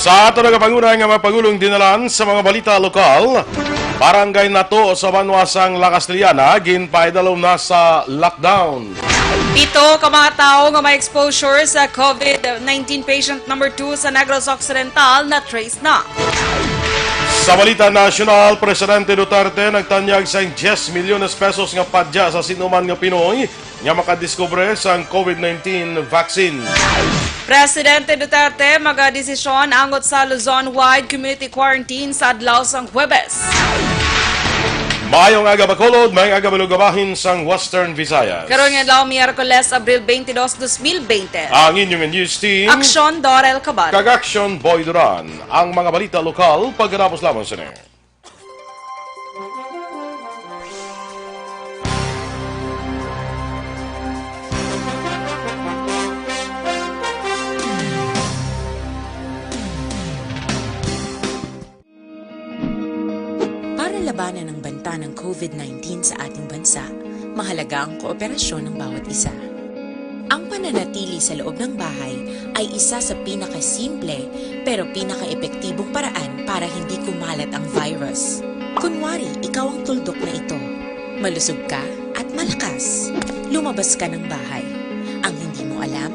Sa ato nagapangunay nga mapagulong dinalan sa mga balita lokal, barangay nato sa Banwasang La Castellana ginpaidalom na sa lockdown. 7 ka mga tao nga may exposure sa COVID-19 patient number 2 sa Negros Occidental na trace na. Sa balita nasyonal, Presidente Duterte nagtanyag sa 10 milyones pesos nga padya sa sinuman nga Pinoy nga makadiskubre sa COVID-19 vaccine. Presidente Duterte magadesisyon angot sa Luzon-wide community quarantine sa adlaw sang Huwebes. Mayong aga Bacolod, mayong aga Balugabahin sang Western Visayas. Karon nga adlaw Miyerkules, Abril 22, 2020. Ang inyong news team, Aksyon, Dorel, Cabatu. Aksyon, Boy Duran. Ang mga balita lokal pagkatapos lamang sa niya. Para labanan ang banta ng COVID-19 sa ating bansa, mahalaga ang kooperasyon ng bawat isa. Ang pananatili sa loob ng bahay ay isa sa pinakasimple pero pinaka-epektibong paraan para hindi kumalat ang virus. Kunwari, ikaw ang tuldok na ito. Malusog ka at malakas. Lumabas ka ng bahay. Ang hindi mo alam,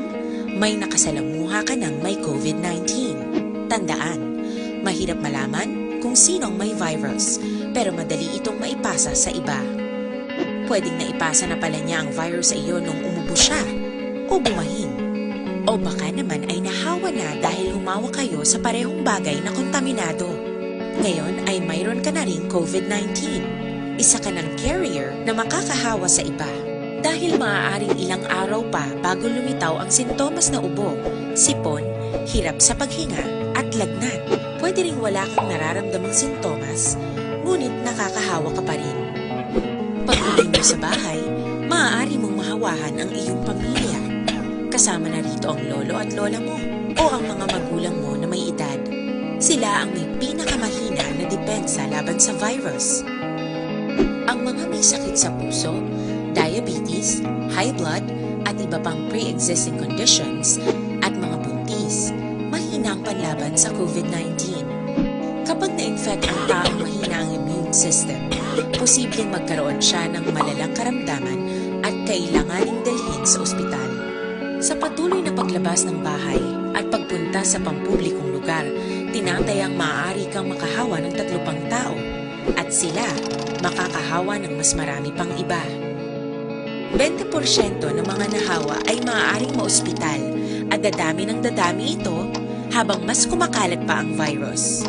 may nakasalamuha ka ng may COVID-19. Tandaan, mahirap malaman kung sinong may virus, pero madali itong maipasa sa iba. Pwedeng naipasa na pala niya ang virus sa iyo nung umubo siya, o bumahin. O baka naman ay nahawa na dahil humawa kayo sa parehong bagay na kontaminado. Ngayon ay mayroon ka na ring COVID-19. Isa ka ng carrier na makakahawa sa iba. Dahil maaaring ilang araw pa bago lumitaw ang sintomas na ubo, sipon, hirap sa paghinga at lagnat. Pwede ring wala kang nararamdamang sintomas, ngunit nakakahawa ka pa rin. Pag-uwi mo sa bahay, maaari mong mahawahan ang iyong pamilya. Kasama na rito ang lolo at lola mo o ang mga magulang mo na may edad. Sila ang may pinakamahina na depensa laban sa virus. Ang mga may sakit sa puso, diabetes, high blood, at iba pang pre-existing conditions at mga buntis, mahina ang panlaban sa COVID-19. Kapag na-infect ang taong mahina ang immune system, posibleng magkaroon siya ng malalang karamdaman at kailanganing dalhin sa ospital. Sa patuloy na paglabas ng bahay at pagpunta sa pampublikong lugar, tinatayang maaari kang makahawa ng 3 pang tao at sila makakahawa ng mas marami pang iba. 20% ng mga nahawa ay maaaring maospital at dadami ng dadami ito habang mas kumakalat pa ang virus.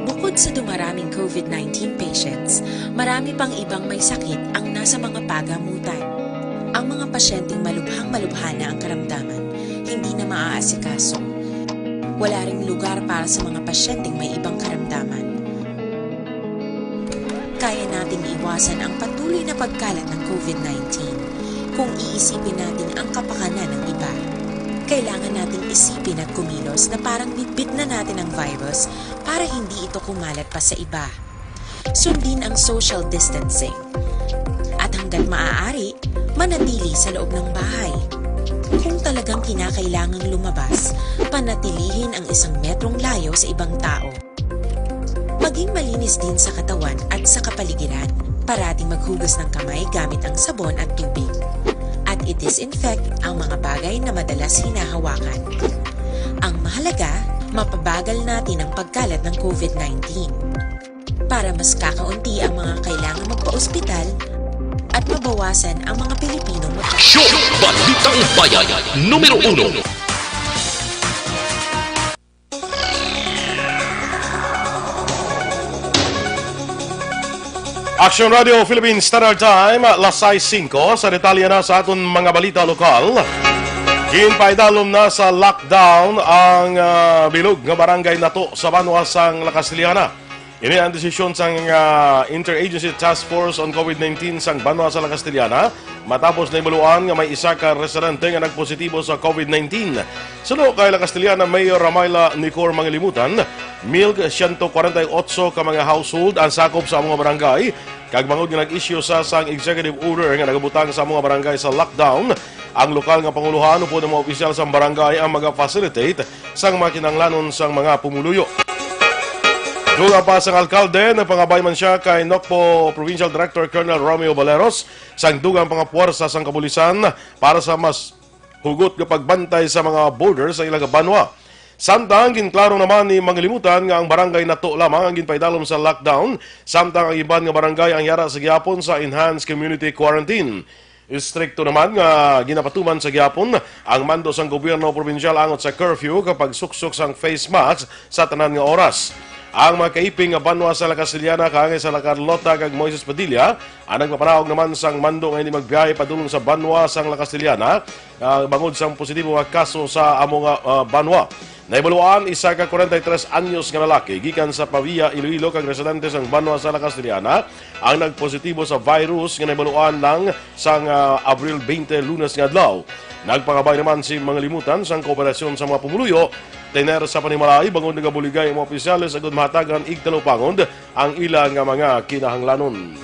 Bukod sa dumaraming COVID-19 patients, marami pang ibang may sakit ang nasa mga pagamutan. Ang mga pasyenteng malubhang-malubha na ang karamdaman, hindi na maaasikaso. Wala ring lugar para sa mga pasyenteng may ibang karamdaman. Kaya nating iwasan ang patuloy na pagkalat ng COVID-19 kung iisipin natin ang kapakanan ng iba. Kailangan nating isipin at kumilos na parang bitbit na natin ang virus para hindi ito kumalat pa sa iba. Sundin ang social distancing. At hanggat maaari, manatili sa loob ng bahay. Kung talagang kinakailangang lumabas, panatilihin ang 1 metrong layo sa ibang tao. Maging malinis din sa katawan at sa kapaligiran. Parating maghugas ng kamay gamit ang sabon at tubig. At i-disinfect ang mga bagay na madalas hinahawakan. Ang mahalaga, mapabagal natin ang pagkalat ng COVID-19 para mas kakaunti ang mga kailangan magpa-ospital at mabawasan ang mga Pilipinong Aksyon! Balitang Bayan, Numero 1. Aksyon Radio Philippines Standard Time, alas 6:05 sa detalye na sa aton mga balita lokal. Ginpaidalom na sa lockdown ang bilog nga barangay nato sa Banwasang La Castellana. Ini ang desisyon sang Interagency Task Force on COVID-19 sang Banwasang La Castellana matapos na ibaluan nga may isa ka residente nga nagpositibo sa COVID-19. Suno kay La Castellana Mayor Ramayla Nicor Mangilimutan, 1,148 ka mga household ang sakop sa mga barangay kag bangod nga nag-issue sa sang executive order nga nagabutang sa mga barangay sa lockdown. Ang lokal nga panguluhan upod ng mga opisyal sa barangay ang mag-facilitate sang makinanglanon sang mga pumuluyo. Duga pa sang alkalde na pangabay man siya kay Nokpo Provincial Director Colonel Romeo Valeros sang dugang pangapuwersa sang kapulisan para sa mas hugot nga pagbantay sa mga borders sa ilang banwa. Samtang ginklaro naman ni manglimutan nga ang barangay nato lamang ang ginpaidalom sa lockdown, samtang ang iban nga barangay ang yara sa gihapon sa enhanced community quarantine. Istrikto naman nga ginapatuman sa gihapon ang mando sang gobyerno probinsyal angot sa curfew kapag suksok sang face mask sa tanan nga oras. Ang mga kaiping nga banwa sa La Castellana kaangay sa La Carlota kag Moises Padilla ang nagpapanawag naman sang mando nga hindi magbiyahe padulong sa banwa sang La Castellana bangod sang positibo nga kaso sa amo nga banwa. Naibaluan isa ka 43 anyos nga lalaki gikan sa Pavia, Iloilo kag residente sang banwa sa La Castellana ang nagpositibo sa virus nga naibaluan lang sang Abril 20 Lunes nga adlaw. Nagpangabay naman si mga limutan sang kooperasyon sa mga pumuluyo tener sa panimalay bangod nagabuligay ang mga opisyales agud mahatagan igtalo pangod ang ilang nga mga kinahanglanon.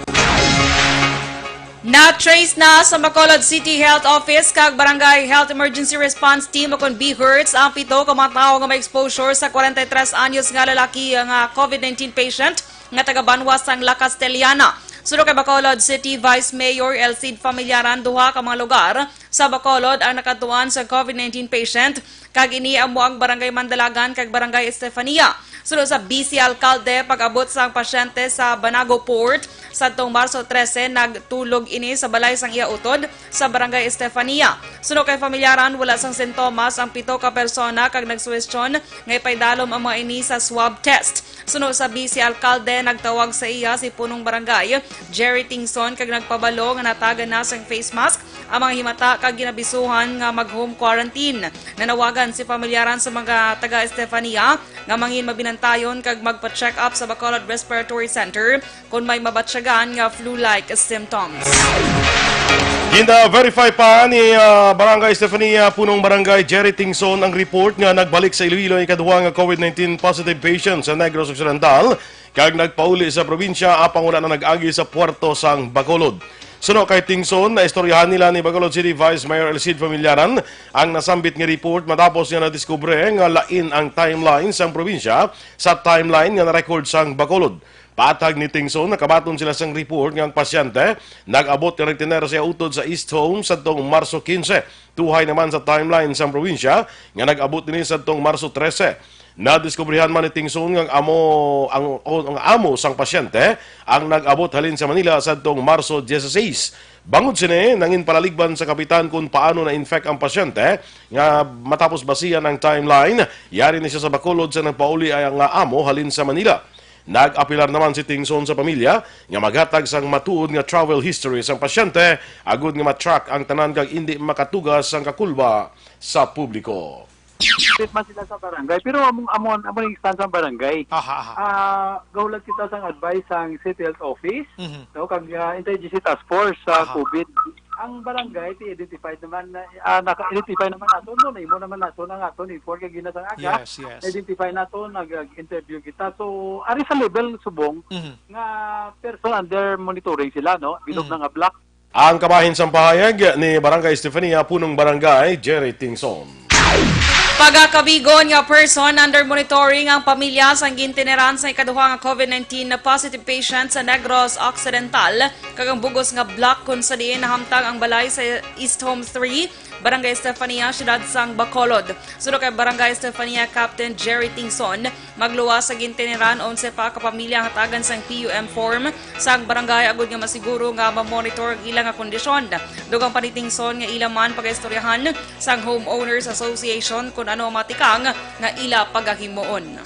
Na-trace na sa Bacolod City Health Office kag Barangay Health Emergency Response Team akon BHERTS ang 7 ka mga tawo nga may exposure sa 43 anyos nga lalaki nga COVID-19 patient nga taga Banwa sang La Castellana. Suno kay Bacolod City Vice Mayor Elcid Familiaran, duha ka mga lugar sa Bacolod ang nakatuan sa COVID-19 patient kag ini amo ang Barangay Mandalagan kag Barangay Estefania. Suno sa BC Alcalde pag-abot sa pasyente sa Banago Port sa Marso 13 nagtulog ini sa balay sang iya utod sa Barangay Estefania. Suno kay Familiaran wala sang sintomas ang 7 ka persona kag nagsuwestyon nga ipaydalom ang mga ini sa swab test. Suno sa BC Alcalde nagtawag sa iya si punong barangay Jerry Tingson kag nagpabalo nga natagan na sang face mask ang mga himata kag ginabisuhan nga mag-home quarantine. Nanawagan si Familiaran sa mga taga Estefania nga mangin mabinantayon kag magpa-check up sa Bacolod Respiratory Center kung may mabatsyagan nga flu-like symptoms. Gina-verify pa ni Barangay Estefania punong barangay Jerry Tingson ang report nga nagbalik sa Iloilo ang ikaduha nga COVID-19 positive patient sa Negros Occidental kag nagpauli sa probinsya apang wala na nag-agi sa puerto sang Bacolod. Suno kay Tingson, na istoryahan nila ni Bacolod City Vice Mayor Elcid Familiaran ang nasambit nga report matapos nga nadiskubre nga lain ang timeline sang probinsya sa timeline nga na-record sang Bacolod. Patag ni Tingson, nakabaton sila sang report nga ang pasyente nag-abot nga nagtinera siya utod sa East Home sa tong Marso 15. Tuhay naman sa timeline sang probinsya nga nag-abot din sa tong Marso 13. Nadiskubrihan man ni Tingson nga ang amo sang pasyente ang nag-abot halin sa Manila sa tong Marso 16. Bangod sini, nangin palaligban sa kapitan kung paano na-infect ang pasyente nga matapos basihan ang timeline, yari ni siya sa Bacolod sa nagpauli ay ang amo halin sa Manila. Nag-apilar naman si Tingson sa pamilya nga maghatag sang matuod nga travel history sang pasyente agud nga matrack ang tanan kag hindi makatugas sang kakulba sa publiko. Treatment sila sa barangay pero amon instance sa barangay. Gawlag kita sang advice sang City Health Office no kag Interagency Task Force sa COVID. Ang barangay identified naman naka-identify naman nato no imo naman nato nang ato ni for kay ginasang aga. Yes. Identify nato nag-interview kita. So ari sa level subong nga person under monitoring sila no bilog na nga block. Ang kabahin sang pahayag ni Barangay Estefania punong barangay Jerry Tingson. Pagakabigon nga person under monitoring ang pamilya sang gintineran sa ikaduha nga COVID-19 na positive patient sa Negros Occidental kag ang bugos nga block kung sa diin nahamtang ang balay sa East Home 3, Barangay Estefania, siyudad sang Bacolod. Suno kay Barangay Estefania Captain Jerry Tingson, magluwas sa gintineran 11 pa ka pamilya ang hatagan sang PUM form sang barangay agud nga masiguro nga ma-monitor ang ilang nga kondisyon. Dugang pa ni Tingson nga ila man pag-istoryahan sang Homeowners Association kung ano matikang nga ila pagahimuon.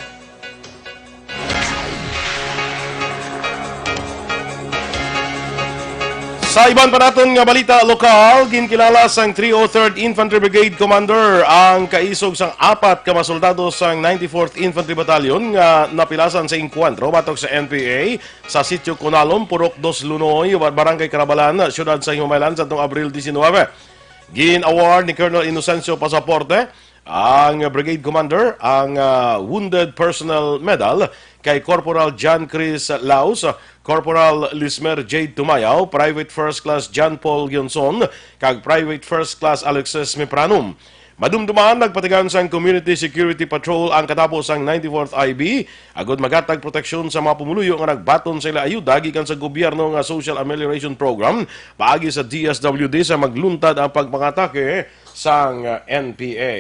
Sa iban pa naton nga balita lokal, ginkilala sang 303rd Infantry Brigade Commander ang kaisog sang 4 ka mga soldado sang 94th Infantry Battalion nga napilasan sa inkwentro batok sa NPA sa Sitio Conalom, Purok 2 Lunoy, Barangay Carabalan, siyudad sa Himamaylan sa Abril 19. Gin-award ni Colonel Inocencio Pasaporte ang Brigade Commander ang Wounded Personnel Medal kay Corporal John Chris Laus, Corporal Lismer J. Tumayaw, Private First Class John Paul Gyonson, kag Private First Class Alexis Mipranum. Madumduman nagpatigan sang Community Security Patrol ang katapos ang 94th IB agud magatag proteksyon sa mga pumuluyo nga nagbaton sila ayuda gikan sa gobyerno nga Social Amelioration Program paagi sa DSWD sa magluntad ang pagpangatake sang NPA.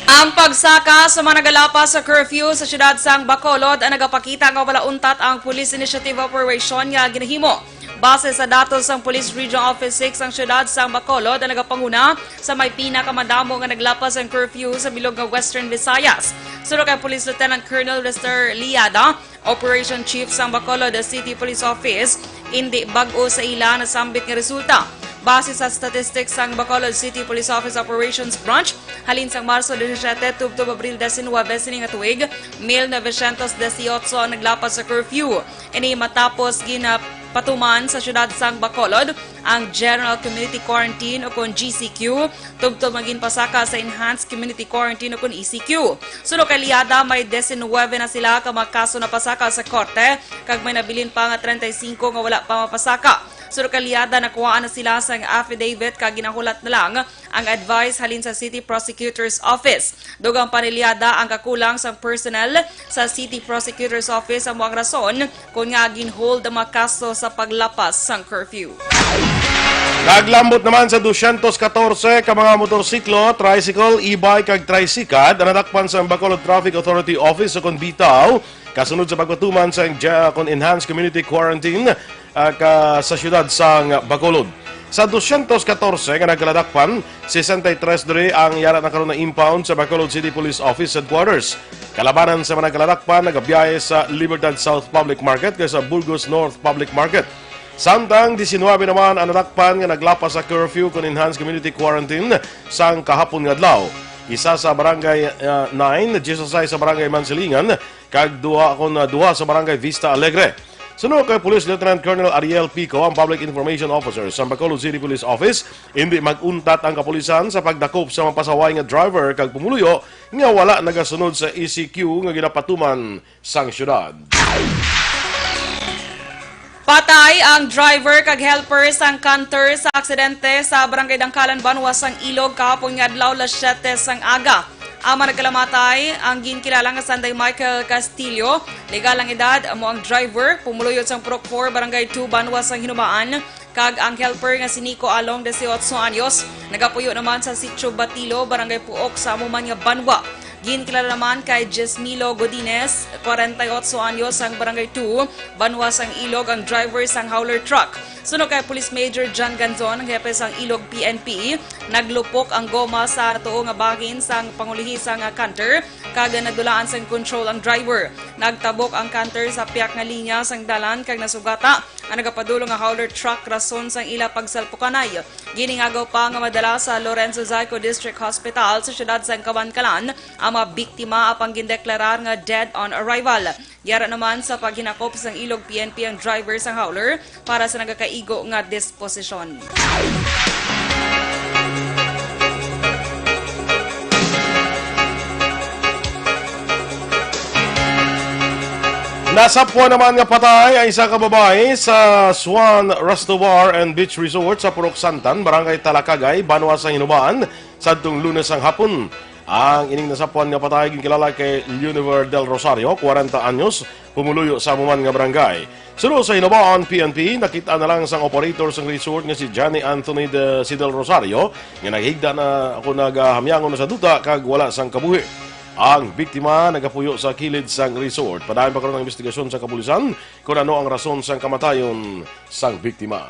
Ang pagsaka sa mga nagalapas sa curfew sa siyudad sang Bacolod ang nagapakita nga wala untat ang Police Initiative Operation nga ginahimo. Base sa datos ng Police Region Office 6 ang siyudad sang Bacolod ang nagapanguna sa may pinakamadamo nga naglapas ang curfew sa bilog nga Western Visayas. Sunod kay Police Lieutenant Colonel Lester Liada, Operation Chief sang Bacolod City Police Office, hindi bag-o sa ila na sambit nga resulta. Base sa statistics sang Bacolod City Police Office Operations Branch, halin sang Marso 17 tubtob Abril 19 sining nga tuig, 1918 ang naglapas sa curfew. Ini matapos ginapatuman sa siyudad sang Bacolod ang General Community Quarantine o kung GCQ, tubtob maging pasaka sa Enhanced Community Quarantine o kung ECQ. Sunod kay Liada, may 19 na sila ka magkaso na pasaka sa korte, kag may nabilin pa nga 35 nga wala pa mapasaka. Sunod kay Liada, nakuhaan na sila sa affidavit kag ginahulat na lang ang advice halin sa City Prosecutor's Office. Dugang panilyada ang kakulang sa personnel sa City Prosecutor's Office ang mga rason kung nga ginhold ang mga kaso sa paglapas sang curfew. Naglambot naman sa 214 ka mga motorsiklo, tricycle, e-bike kag tricycad ang natakpan sa Bacolod Traffic Authority Office sa Bitaw kasunod sa pagpatuman sa Enhanced Community Quarantine sa siyudad sang Bacolod. Sa 214 nga nagkaladakpan, 63 diri ang yara na karon na impound sa Bacolod City Police Office Headquarters. Kalabanan sa mga nagkaladakpan nagabiyahe sa Libertad South Public Market kaysa Burgos North Public Market. Samtang 19 naman ang nadakpan nga naglapas sa curfew kon Enhanced Community Quarantine sang kahapon nga adlaw. Isa sa barangay 9, Jesusay sa barangay Mansilingan, kag duha sa barangay Vista Alegre. Sunod kay Police Lieutenant Colonel Ariel Pico, ang Public Information Officer sa Bacolod City Police Office, hindi maguntat ang kapulisan sa pagdakop sa mapasaway nga driver kag pumuluyo nga wala nagasunod sa ECQ nga ginapatuman sang syudad. Patay ang driver kag helper sang canter sa aksidente sa Barangay Dangkalan, Banwas sang Ilog kahapon nga adlaw 7 sang aga. Ang nagkalamatay ang ginkilala nga Sanday Michael Castillo, legal ang edad amo ang driver, pumuluyot sang Proc 4 Barangay 2 Banwas sang Hinumaan, kag ang helper nga si Nico Along 18 anyos, nagapuyo naman sa Sitio Batilo Barangay Puok sa amuman nga Banwa. Ginkilala naman kay Jesmilo Godines, 48 anyos ang Barangay 2, Banwas ang Ilog ang driver sang hauler truck. Sunod kay Police Major John Ganzon, ang hepe sang Ilog PNP, naglupok ang goma sa tuo nga bagin sang pangulihi sang canter, kag nadulaan sang control ang driver. Nagtabok ang canter sa piyak nga linya sang dalan kag nasugata ang nagapadulong nga hauler truck rason sang ila pagsalpukanay. Giningagaw pa nga madala sa Lorenzo Zayco District Hospital sa siyudad sang Kabankalan ang mga biktima apang gindeklarar nga dead on arrival. Yara naman sa paghinakop sang Ilog PNP ang driver sang hauler para sa nagakaigo nga disposisyon. Nasapwa naman nga patay ang isa ka babae sa Swan Restobar and Beach Resort sa Purok Santan, Barangay Talakagay, Banwas sa Hinubaan, sadtong Lunes ang hapon. Ang ining nasapuan nga patay ginkilala kay Leoniver Del Rosario, 40 anyos, pumuluyo sa amuman nga barangay. Sunod sa Hinubaan PNP, nakita na lang sang operator sang resort nga si Johnny Anthony Del Rosario, nga naghigda na ako nagahamyangon na sa duta kag wala sang kabuhi. Ang biktima nagapuyo sa kilid sang resort. Padayon pa karon ang investigasyon sa kapulisan kung ano ang rason sang kamatayon sang biktima.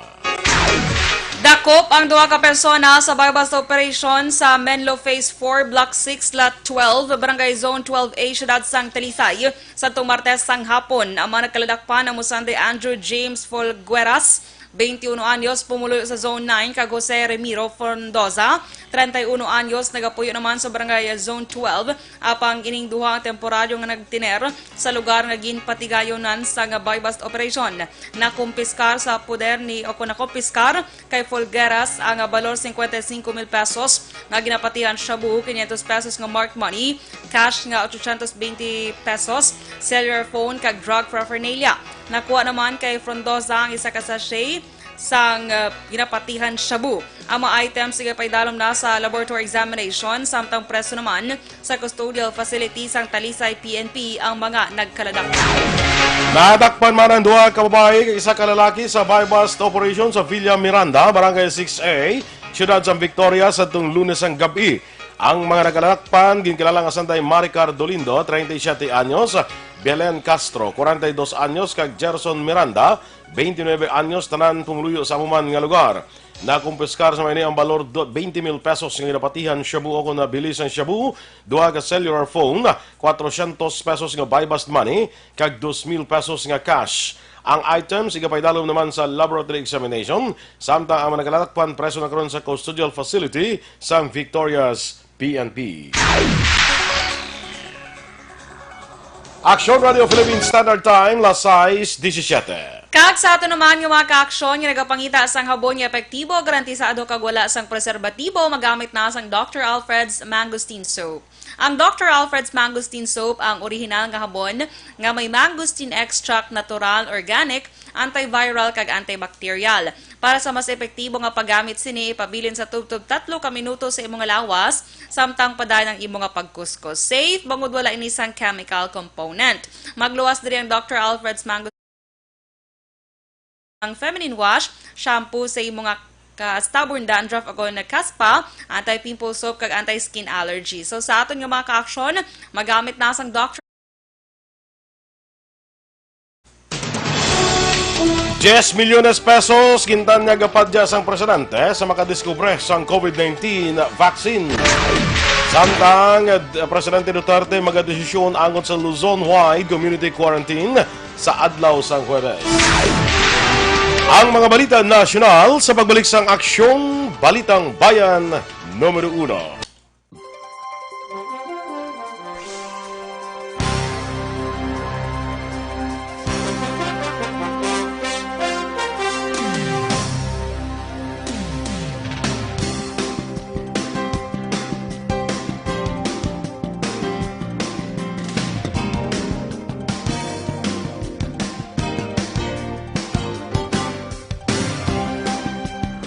Dakop ang duha ka persona sa bypass operation sa Menlo Phase 4, Block 6, Lot 12, Barangay Zone 12A, Siyudad sang Talisay, sa Martes sang hapon. Ang mga nagkaladakpan ang Musande Andrew James Folgueras, 21 anyos, pumulo sa Zone 9, kag Jose Remiro Fondoza, 31 anyos, nagapuyo naman sa Barangay Zone 12, apang ining duha ang temporaryo nga nagtiner sa lugar nga ginpatigayonan sa nga bypass operation. Nakumpiskar sa poder ni o nakumpiskar kay Folgueras ang balor 55,000 pesos, nga ginapatihan shabu 500 pesos nga marked money, cash nga 820 pesos, cellular phone kag drug paraphernalia. Nakuha naman kay Frondoza ang isa ka sachet sang ginapatihan shabu. Ang mga items sige paidalom na sa laboratory examination samtang preso naman sa custodial facility sang Talisay PNP ang mga nagkaladak. Nadakpan man ang duha ka babae kag isa ka lalaki sa buy-bust operation sa Villa Miranda, Barangay 6A, siyudad sa Victoria sa tung Lunes ang gabi. Ang mga nagkalakpan, ginkilalang asantay Maricar Dolindo, 37 anyos, Belen Castro, 42 anyos, kag Gerson Miranda, 29 anyos, tanan pumuluyo sa amuman nga lugar. Nakumpiskar sa may ang balor 20,000 pesos ng inapatihan shabu o kung nabilis ang shabu, duha ka cellular phone, 400 pesos nga buy-bust money, kag 2,000 pesos nga cash. Ang items igapaydalom naman sa laboratory examination, samtang ang nagkalakpan preso na karon sa custodial facility sa Victoria's PNP. Aksyon Radio Philippine Standard Time, las 6:17. Kag sa ato naman yung mga ka-aksyon yung nagapangita sang habon nga epektibo, garantisado kag wala sang preserbatibo, magamit na sang Dr. Alfred's Mangosteen Soap. Ang Dr. Alfred's Mangosteen Soap ang orihinal nga habon nga may mangosteen extract, natural, organic, antiviral kag antibacterial. Para sa mas epektibo nga paggamit sini, ipabilin sa tubtub 3 ka minuto sa imong lawas, samtang padayon ang imong pagkuskos. Safe, bangod wala inisang chemical component. Magluwas diri ang Dr. Alfred's Mangosteen ang feminine wash, shampoo sa imong stubborn dandruff o na kaspa, anti-pimple soap kag anti-skin allergy. So sa aton nga mga ka-aksyon, magamit na sang Dr. 10 milyones pesos gintan nga gapadya sang presidente sa makadiskubre sang COVID-19 vaccine. Samtang Presidente Duterte magadesisyon angon sa Luzon-wide community quarantine sa adlaw sang Huwebes. Ang mga balita nasyonal sa pagbalik sang Aksyon, Balitang Bayan, Numero 1.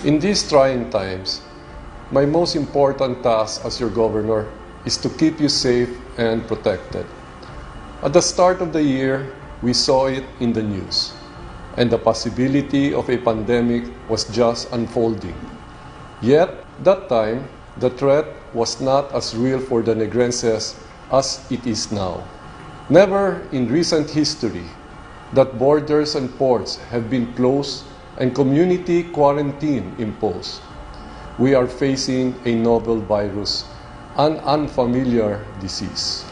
In these trying times, my most important task as your governor is to keep you safe and protected. At the start of the year, we saw it in the news, and the possibility of a pandemic was just unfolding. Yet, that time, the threat was not as real for the Negrenses as it is now. Never in recent history that borders and ports have been closed and community quarantine imposed. We are facing a novel virus, an unfamiliar disease.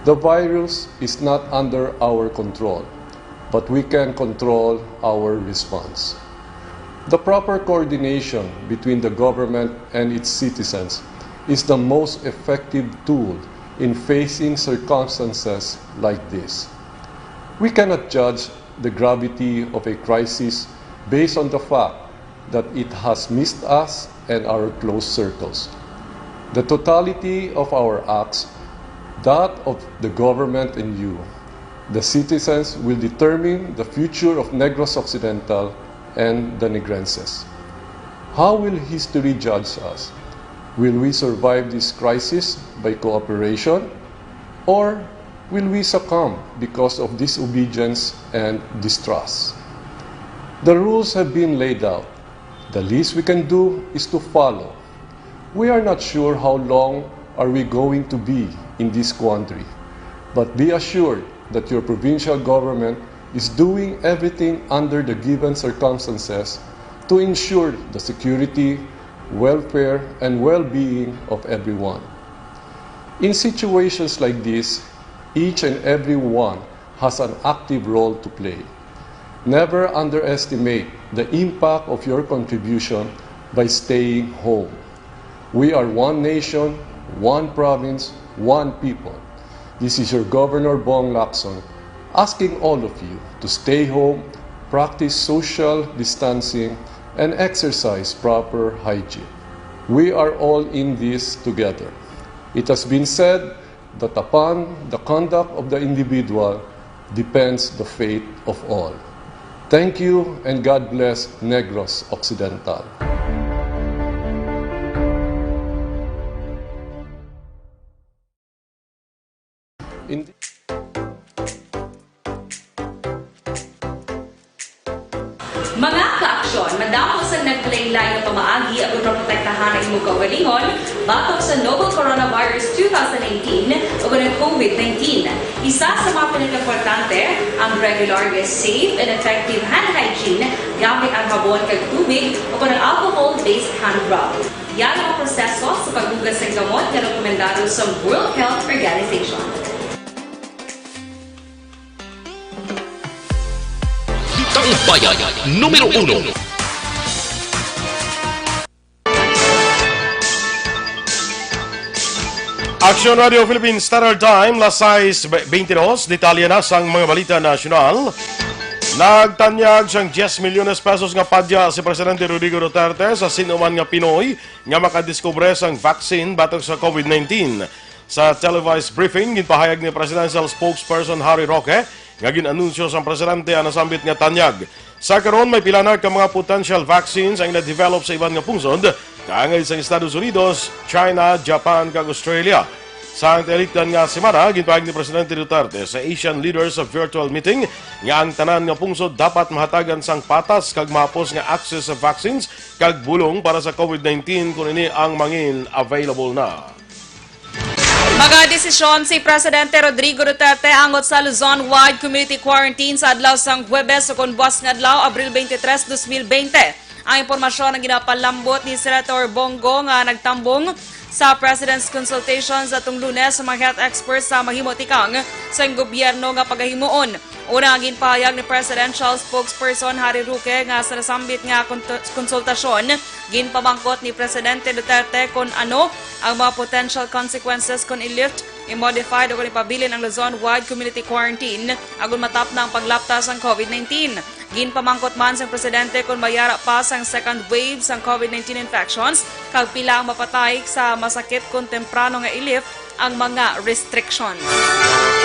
The virus is not under our control, but we can control our response. The proper coordination between the government and its citizens is the most effective tool in facing circumstances like this. We cannot judge the gravity of a crisis based on the fact that it has missed us and our close circles. The totality of our acts, that of the government and you, the citizens, will determine the future of Negros Occidental and the Negrenses. How will history judge us? Will we survive this crisis by cooperation, or will we succumb because of disobedience and distrust? The rules have been laid out. The least we can do is to follow. We are not sure how long are we going to be in this quandary, but be assured that your provincial government is doing everything under the given circumstances to ensure the security, welfare, and well-being of everyone. In situations like this, each and every one has an active role to play. Never underestimate the impact of your contribution by staying home. We are one nation, one province, one people. This is your Governor Bong Lacson asking all of you to stay home, practice social distancing, and exercise proper hygiene. We are all in this together. It has been said that upon the conduct of the individual depends the fate of all. Thank you and God bless Negros Occidental. Mga ka-aksyon, madapos ang nagpalaylay ng pamaagi at protektahan ang imong kaugalingon batok sa novel coronavirus 2018 o ng COVID-19. Isa sa mga pinaka-importante ang regular, safe, and effective hand hygiene gamit ang habon kag tubig o ng alcohol-based hand rub. Yan ang proseso sa paghugas ng gamot na rekomendado sa World Health Organization. Balitang Bayan, Numero 1. Aksyon Radio Philippines Standard Time, las 6:22, detalye na sang mga balita nasyonal. Nagtanyag siyang 10 milyones pesos nga padya si Presidente Rodrigo Duterte sa sinuman nga Pinoy nga makadiskubre sang vaccine batok sa COVID-19. Sa televised briefing, ginpahayag ni Presidential Spokesperson Harry Roque nga ginanunsyo sa Presidente ang nasambit nga tanyag. Sa karon may pilanar ka mga potential vaccines ang na-develop sa iban nga pungsod, kaangay sa Estados Unidos, China, Japan, kag Australia. Sa teliktan nga semana, ginpahayag ni Presidente Duterte sa Asian Leaders of Virtual Meeting nga ang tanan nga pungsod dapat mahatagan sang patas kag mahapos nga access sa vaccines kag bulong para sa COVID-19 kung ini ang mangin available na. Mga desisyon si Presidente Rodrigo Duterte angot sa Luzon-wide community quarantine sa adlaw sang Huwebes o buwas nga adlaw, Abril 23, 2020. Ang impormasyon ang ginapalambot ni Senator Bongo nga nagtambong sa President's consultations atong Lunes sa mga health experts sa mahimotikang sa gobyerno nga pagahimuon. Una ang ginpahayag ni Presidential Spokesperson Harry Roque nga sa nasambit nga konsultasyon, ginpamangkot ni Presidente Duterte kung ano ang mga potential consequences kung i-lift, i-modified o kung ipabilin ang Luzon-wide community quarantine agon matap na ang paglaptas ng COVID-19. Ginpamangkot man sa Presidente kung mayara pa sang second wave sang COVID-19 infections kag pila ang mapatay sa masakit kung temprano nga i-lift ang mga restrictions.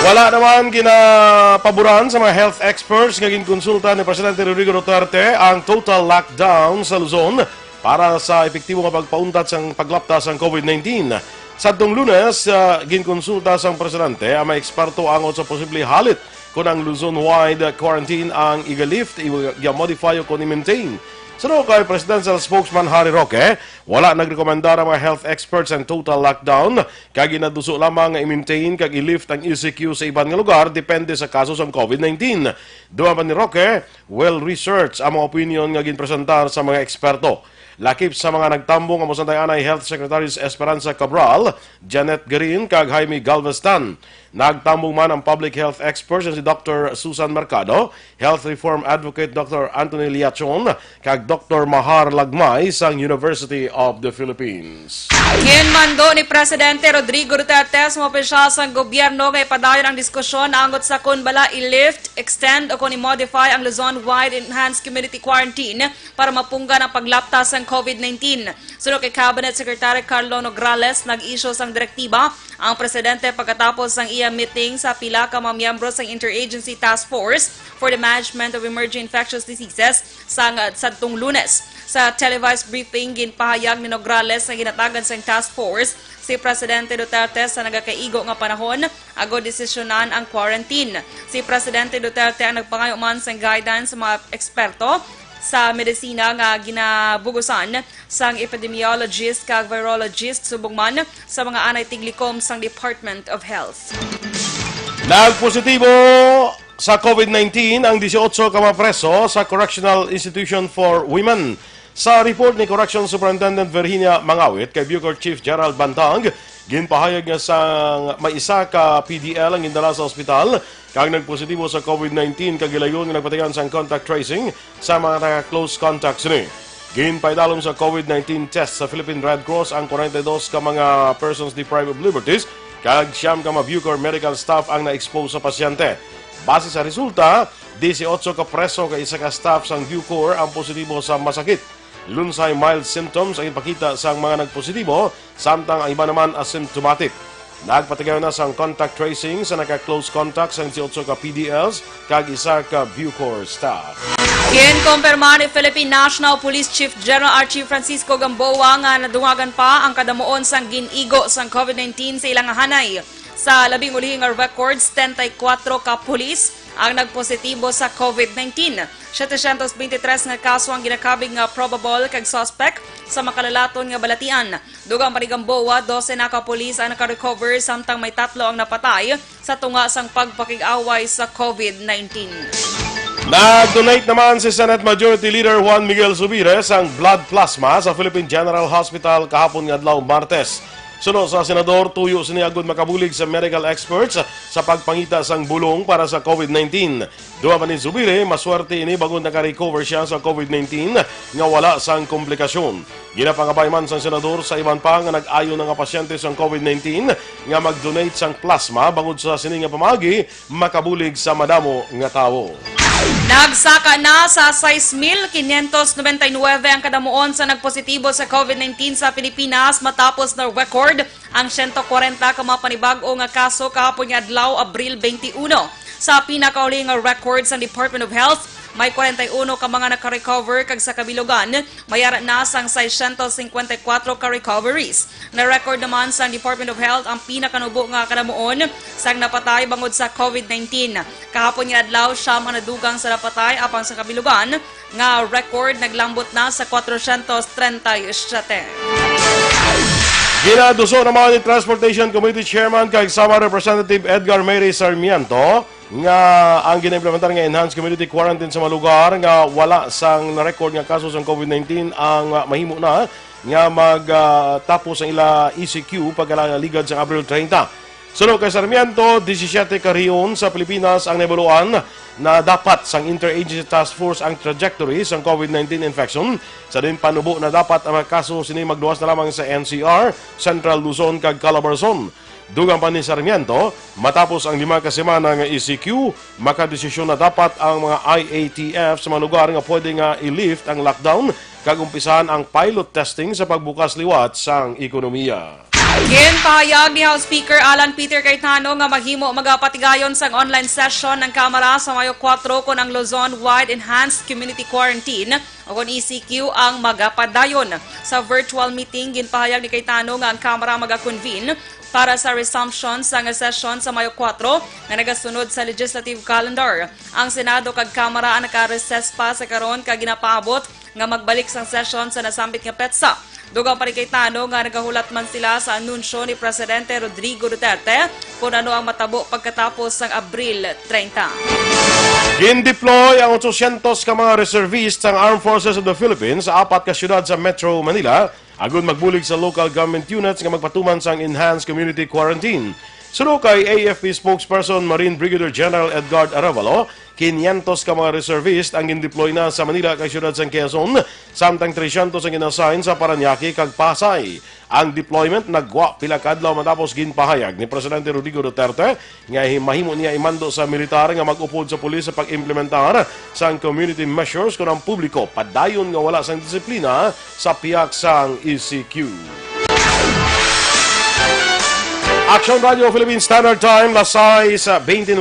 Wala naman ginapaboran sa mga health experts nga ginkonsulta ni Presidente Rodrigo Duterte ang total lockdown sa Luzon para sa epektibo nga pagpauntat sang paglaptas ng COVID-19. Sa atong Lunes, ginkonsulta sang Presidente ang mga eksperto angot sa posible halit kung ang Luzon-wide quarantine ang i-lift, i-modify o kung i-maintain. Sunod kay Presidential Spokesman Harry Roque, wala nagrekomendar ang mga health experts ang total lockdown, kag ginaduso lamang nga i-maintain kag i-lift ang ECQ sa ibang nga lugar depende sa kaso sa COVID-19. Duwa pa ni Roque, well-researched ang mga opinion nga ginpresentar sa mga eksperto. Lakip sa mga nagtambong ang Musantayanay Health Secretaries Esperanza Cabral, Janet Garin, kag Jaime Galvestan. Nagtambong man ang public health experts si Dr. Susan Mercado, Health Reform Advocate Dr. Anthony Liachon, kag Dr. Mahar Lagmay sang University of the Philippines. Ginmando ni Presidente Rodrigo Duterte sa mga opisyal sa gobyerno nga ipadayon ang diskusyon angot sa kung bala i-lift, extend o kung i-modify ang Luzon-wide Enhanced Community Quarantine para mapunggan ang paglaptas ng COVID-19. Sunod kay Cabinet Secretary Carlo Nograles, nag-issue sang direktiba ang Presidente pagkatapos ng iya meeting sa pila ka mga miyembro sa Interagency Task Force for the Management of Emerging Infectious Diseases sa sadtong Lunes. Sa televised briefing, ginpahayag ni Nograles na ginatagan sa task force si Presidente Duterte sa nagakaigo nga panahon ago desisyonan ang quarantine. Si Presidente Duterte ang nagpangayo man sa guidance sa mga eksperto sa medisina nga ginabugusan sang epidemiologist kag virologist subong man sa mga anay tiglikom sang Department of Health. Nagpositibo sa COVID-19 ang 18 ka mga preso sa Correctional Institution for Women. Sa report ni Correction Superintendent Virginia Mangawit kay Bucor Chief Gerald Balitang, ginpahayag nga sa may isa ka PDL ang indala sa ospital kag nagpositibo sa COVID-19 kag gilayon nga nagpatayan sa contact tracing sa mga close contacts ni. Ginpaidalom sa COVID-19 test sa Philippine Red Cross ang 42 ka mga persons deprived of liberties kag siyam ka mga Bucor medical staff ang na-expose sa pasyente. Base sa resulta, 18 ka preso kay isa ka staff sang Bucor ang positibo sa masakit. Lunsay mild symptoms ang ipakita sa mga nagpositibo, samtang ang iba naman asymptomatic. Nagpatigayon na sang contact tracing sa naka-close contacts ang 18 ka PDLs kag isa ka Bucor staff. Kinkumpirma ni Philippine National Police Chief General Archie Francisco Gamboa nga nadungagan pa ang kadamuon sang ginigo sang COVID-19 sa ilang hanay. Sa labing ulihing records, 34 ka pulis ang nagpositibo sa COVID-19. 723 nga kaso ang ginakabig nga probable kag suspect sa makalalaton nga balatian. Dugang pa ni Gamboa, 12 na ka pulis ang naka-recover samtang may 3 ang napatay sa tunga sang pagpakig-away sa COVID-19. Nag-donate naman si Senate Majority Leader Juan Miguel Zubires ang blood plasma sa Philippine General Hospital kahapon nga adlaw Martes. Sunod sa senador, tuyo siniyagod makabulig sa medical experts sa pagpangita sang bulong para sa COVID-19. Duwa pa ni Zubire, maswerte ini bago naka-recover siya sa COVID-19 nga wala sang komplikasyon. Ginapangabay man sang senador sa iban pa nga nag-ayo na nga pasyente sang COVID-19 nga mag-donate sang plasma bangod sa sini nga pamagi makabulig sa madamo nga tawo. Nagsaka na sa 6,599 ang kadamuon sa nagpositibo sa COVID-19 sa Pilipinas matapos na record ang 140 ka mga panibago nga kaso kahapon nga adlaw Abril 21. Sa pinakauli nga record sa Department of Health, may 41 ka mga naka-recover kag sa kabilugan, mayara na sang 654 ka recoveries. Na-record naman sa Department of Health ang pinakanubo nga kadamuon sang napatay bangod sa COVID-19. Kahapon nga adlaw siya mga nadugang sa napatay apang sa kabilugan nga record naglambot na sa 437. Ginaduso naman ni Transportation Committee Chairman kag sama Representative Edgar Mary Sarmiento nga ang gina-implementar nga enhanced community quarantine sa mga lugar nga wala sang na-record nga kaso sang COVID-19 ang mahimo na nga magtapos ang ila ECQ pagkalaligad sa Abril 30. Sunod kay Sarmiento, 17 ka riyon sa Pilipinas ang nabaluan na dapat sang Interagency Task Force ang trajectory sang COVID-19 infection. Sa din panubo na dapat ang mga kaso sini magduwas na lamang sa NCR, Central Luzon kag Calabarzon. Dugang pa ni Sarmiento, matapos ang 5 ka semana nga ECQ, makadesisyon na dapat ang mga IATF sa mga lugar nga pwede nga i-lift ang lockdown kag umpisahan ang pilot testing sa pagbukas liwat sang ekonomiya. Ginpahayag ni House Speaker Alan Peter Cayetano nga maghimo magapatigayon sang online session ng Kamara sa Mayo 4 kon ang Luzon-wide Enhanced Community Quarantine o kon ECQ ang magapadayon. Sa virtual meeting, ginpahayag ni Cayetano nga ang Kamara magakonvene para sa resumption sa nga session sa Mayo 4 nga nagasunod sa legislative calendar. Ang Senado kag Kamara ang naka-recess pa sa karon kag ginapaabot nga magbalik sang session sa nasambit nga petsa. Dugang pa rin Cayetano nga nagahulat man sila sa anunsyo ni Presidente Rodrigo Duterte kung ano ang matabo pagkatapos ng Abril 30. Gin-deploy ang 800 ka mga reservists ng Armed Forces of the Philippines sa 4 ka syudad sa Metro Manila agud magbulig sa local government units nga magpatuman sang enhanced community quarantine. Sunod kay AFP spokesperson Marine Brigadier General Edgar Arevalo, 500 ka mga reservist ang gin-deploy na sa Manila kay syudad sang Quezon, samtang 300 ang ginassign sa Parañaque kag Pasay. Ang deployment nagwa pila ka adlaw matapos ginpahayag ni Presidente Rodrigo Duterte nga mahimo niya imando sa militar nga mag-upod sa pulis sa pag-implementar sang community measures kung ang publiko padayon nga wala sang disiplina sa piyak sang ECQ. Aksyon Radio Philippine Standard Time, lasay sa 29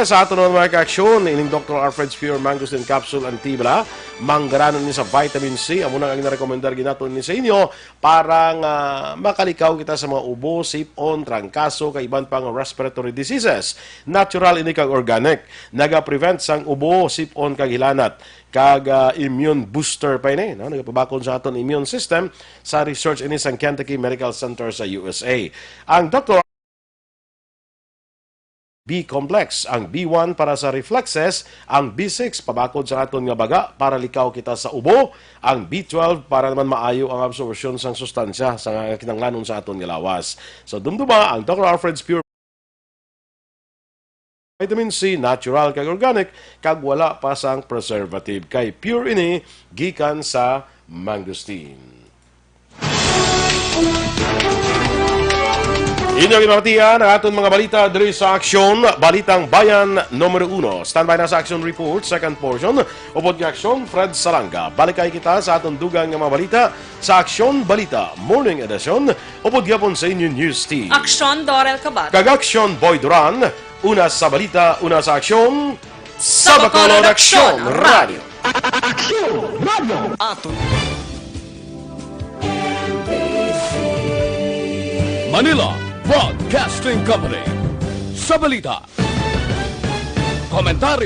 sa aton mga ka-aksyon. Ining Dr. Alfred Spear Mangosteen Capsule Antibla. Manggaranon ni sa vitamin C. Amo nang ang narekomendar ginaton ni sa inyo para nga makalikaw kita sa mga ubo, sipon, trangkaso, kay iban pang respiratory diseases. Natural ini kag organic. Naga-prevent sang ubo, sipon kag hilanat. Kag immune booster pa ini, no? Nagapabakon sa aton immune system sa research ini sa Kentucky Medical Center sa USA. Ang Dr. B-complex, ang B1 para sa reflexes, ang B6 pabakod sa aton nga baga para likaw kita sa ubo, ang B12 para naman maayo ang absorption sang sustansya sa kinanglanon sa aton nga lawas. So dumduma ang Dr. Alfred's Pure Vitamin C, natural kag organic, kag wala pa sang preservative. Kay pure ini gikan sa mangosteen. Inyong inartiyan ang aton mga balita diri sa Aksyon, Balitang Bayan Numero 1. Standby na sa Aksyon Report, second portion. Upod nga Aksyon, Fred Salanga. Balikay kita sa aton dugang nga mga balita sa Aksyon Balita Morning Edition. Upod yapon sa inyong news team. Aksyon, Dorel, Cabatu. Kag-Aksyon Boy Duran, una sa balita, una sa Aksyon, sa Bacolod Aksyon Radio. Manila Broadcasting Company. Sa balita. Komentaryo.